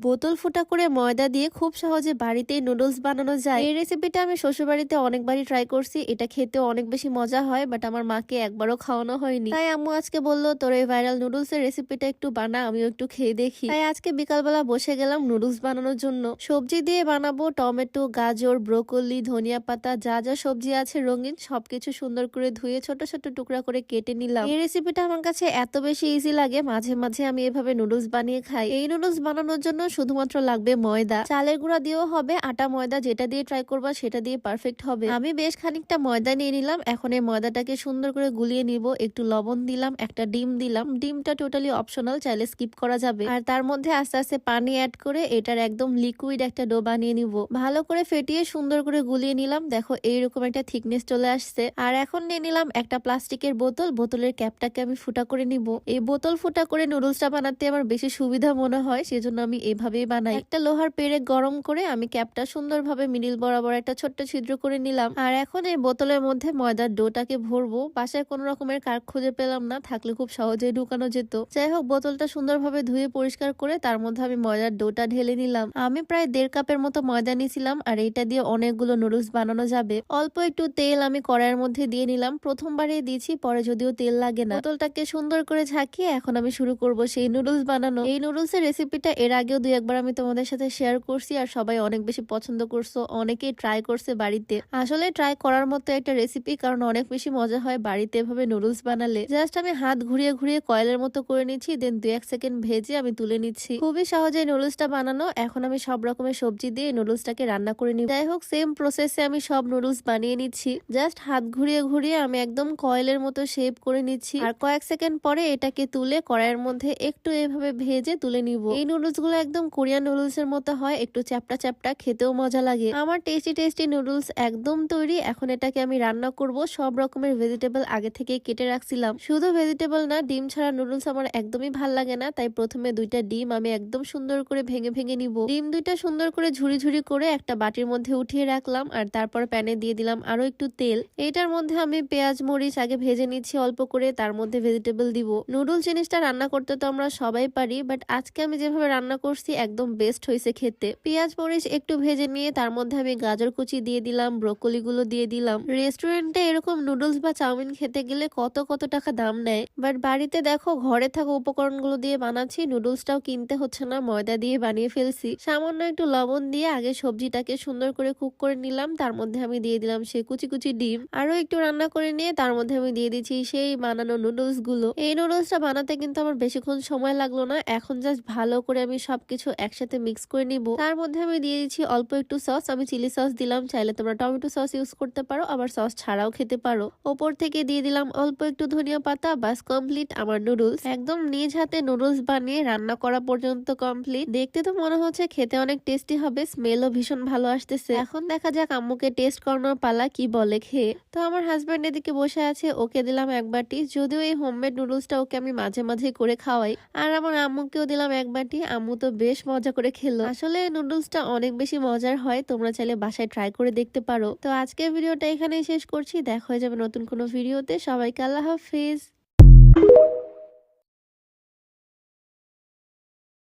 বোতল ফুটা করে ময়দা দিয়ে খুব সহজে বাড়িতেই নুডলস বানানো যায়। এই রেসিপিটা আমি শ্বশুরবাড়িতে অনেকবারই ট্রাই করছি। এটা খেতে অনেক বেশি মজা হয়, বাট আমার মাকে একবারও খাওয়ানো হয়নি। তাই আম্মু আজকে বললো, তোর এই ভাইরাল নুডলস এর রেসিপিটা একটু বানা, আমিও একটু খেয়ে দেখি। তাই আজকে বিকালবেলা বসে গেলাম নুডলস বানানোর জন্য। সবজি দিয়ে বানাবো, টমেটো, গাজর, ব্রোকলি, ধনিয়া পাতা, যা যা সবজি আছে রঙিন সবকিছু সুন্দর করে ধুয়ে ছোট ছোট টুকরা করে কেটে নিলাম। এই রেসিপিটা আমার কাছে এত বেশি ইজি লাগে, মাঝে মাঝে আমি এভাবে নুডলস বানিয়ে খাই। এই নুডলস বানানোর জন্য শুধুমাত্র লাগবে ময়দা, চালের গুঁড়া দিয়েও হবে, আটা ময়দা যেটা দিয়ে ট্রাই করবা সেটা দিয়ে পারফেক্ট হবে। আমি বেশ খানিকটা ময়দা নিয়ে নিলাম। এখন এই ময়দাটাকে সুন্দর করে গুলিয়ে নিব। একটু লবণ দিলাম, একটা ডিম দিলাম। ডিমটা টোটালি অপশনাল, চাইলে স্কিপ করা যাবে। আর তার মধ্যে আস্তে আস্তে পানি অ্যাড করে এটার একদম লিকুইড একটা ডো বানিয়ে নিব। ভালো করে ফেটিয়ে সুন্দর করে গুলিয়ে নিলাম। দেখো এইরকম একটা থিকনেস চলে আসছে। আর এখন নিয়ে নিলাম একটা প্লাস্টিকের বোতল। বোতলের ক্যাপটাকে আমি ফুটা করে নিব। এই বোতল ফুটা করে নুডলসটা বানাতে আমার বেশি সুবিধা মনে হয়, সেজন্য আমি এভাবেই বানাই। একটা লোহার পেরেক গরম করে আমি ক্যাপটা সুন্দরভাবে মিডিল বরাবর একটা ছোট্ট ছিদ্র করে নিলাম। আর এখন এই বোতলের মধ্যে ময়দার ডোটাকে ভরবো। বাসায় কোনো রকমের কার্ক খুঁজে পেলাম না, থাকলে খুব সহজেই ঢুকানো যেত। যাই হোক, বোতলটা সুন্দরভাবে ধুয়ে পরিষ্কার করে তার মধ্যে আমি ময়দার ডোটা ঢেলে নিলাম। আমি প্রায় 1.5 কাপের মতো ময়দা নিয়েছিলাম, আর এইটা দিয়ে অনেকগুলো নুডলস বানানো যাবে। অল্প একটু তেল আমি কড়াইয়ের মধ্যে দিয়ে নিলাম। প্রথমবারে দিয়েছি, পরে যদিও তেল লাগে না। বোতলটাকে সুন্দর করে ঝাঁকিয়ে এখন আমি শুরু করব সেই নুডলস বানানো। এই নুডলস এর রেসিপিটা এর আগেও 2-1 বার আমি তোমাদের সাথে শেয়ার করছি, আর সবাই অনেক বেশি পছন্দ করছো, অনেকেই ট্রাই করছে বাড়িতে। আসলে ট্রাই করার মতো একটা রেসিপি, কারণ অনেক বেশি মজা হয় বাড়িতে এভাবে নুডলস বানালে। জাস্ট আমি হাত ঘুরিয়ে ঘুরিয়ে কয়েলের মতো করে নিচ্ছি, দেন 2-1 সেকেন্ড ভেজে আমি তুলে নিচ্ছি। খুবই সহজে নুডলসটা বানানো। এখন আমি সব রকমের সবজি দিয়ে নুডলসটাকে রান্না করে নিই। যাই হোক, সেম প্রসেসে আমি সব নুডলস বানিয়ে নিচ্ছি। জাস্ট হাত ঘুরিয়ে ঘুরিয়ে আমি একদম কয়েলের মতো শেপ করে নিচ্ছি। আর কয়েক সেকেন্ড পরে এটাকে তুলে কড়াইয়ের মধ্যে একটু এভাবে ভেজে তুলে নিব। এই নুডলস গুলো একদম কোরিয়ান নুডলস এর মতো হয়, একটু চ্যাপটা চ্যাপটা, খেতেও মজা লাগে। আমার টেস্টি টেস্টি নুডলস একদম তৈরি। এখন এটাকে আমি রান্না করব। সব রকমের ভেজিটেবল আগে থেকে কেটে রাখছিলাম। শুধু ভেজিটেবল না, ডিম ছাড়া নুডলস আমার একদমই ভাল লাগে না। তাই প্রথমে 2টা ডিম আমি একদম সুন্দর করে ভেঙে ভেঙে নিব। ডিম 2টা সুন্দর করে ঝুড়ি ঝুড়ি করে একটা বাটির মধ্যে উঠিয়ে রাখলাম। আর তারপর প্যানে দিয়ে দিলাম আরো একটু তেল। এইটার মধ্যে আমি পেঁয়াজ মরিচ আগে ভেজে নিচ্ছি অল্প করে, তার মধ্যে ভেজিটেবল দিব। নুডলস জিনিসটা রান্না করতে তো আমরা সবাই পারি, বাট আজকে আমি যেভাবে রান্না করছি একদম বেস্ট হয়েছে খেতে। পেঁয়াজ মরিচ একটু ভেজে নিয়ে তার মধ্যে আমি গাজর কুচি দিয়ে দিলাম, ব্রোকলি গুলো দিয়ে দিলাম। রেস্টুরেন্টে এরকম নুডলস বা চাউমিন খেতে গেলে কত কত টাকা দাম নেয়, বাট বাড়িতে দেখো ঘরে থাকা উপকরণগুলো দিয়ে বানাচ্ছি। নুডলসটাও কিনতে হচ্ছে না, ময়দা দিয়ে বানিয়ে ফেলছি। সামান্য একটু লবণ দিয়ে আগে সবজিটাকে সুন্দর করে কুক করে নিলাম। তার মধ্যে আমি দিয়ে দিলাম সেই কুচি কুচি ডিম। আরো একটু রান্না করে নিয়ে তার মধ্যে আমি দিয়ে দিচ্ছি সেই বানানো নুডলস গুলো। এই নুডলসটা বানাতে কিন্তু আমার বেশিক্ষণ সময় লাগলো না। এখন জাস্ট ভালো করে আমি সবকিছু একসাথে মিক্স করে নিব। তার মধ্যে আমি দিয়ে দিচ্ছি অল্প একটু সস। আমি চিলি সস দিলাম, চাইলে তোমরা টমেটো সস ইউজ করতে পারো, আবার সস ছাড়াও খেতে পারো। ওপর থেকে দিয়ে দিলাম অল্প একটু ধনিয়া পাতা। বাস কমপ্লিট আমার নুডলস। একদম নিজ হাতে নুডলস বানিয়ে রান্না করা পর্যন্ত কমপ্লিট। দেখতে তো মনে হচ্ছে খেতে অনেক টেস্টি হবে, স্মেলও ভীষণ ভালো আসতেছে। এখন দেখা যাক আম্মুকে টেস্ট করানোর পালা, কি বলে খেয়ে। তো আমার হাজব্যান্ড এদিকে বসে আছে, ওকে দিলাম 1 বাটি। যদিও এই হোমমেড নুডলসটা ওকে আমি মাঝে মাঝে করে খাওয়াই। আর আমার আম্মুকেও দিলাম 1 বাটি। আম্মু তো বেশ মজা করে খেলো। আসলে নুডলসটা অনেক বেশি মজার হয়, তোমরা চাইলে বাসায় ট্রাই করে দেখতে পারো। তো আজকের ভিডিওটা এখানেই শেষ করছি। দেখা হয়ে যাবে নতুন কোনো ভিডিওতে। সবাইকে আল্লাহ হাফিজ।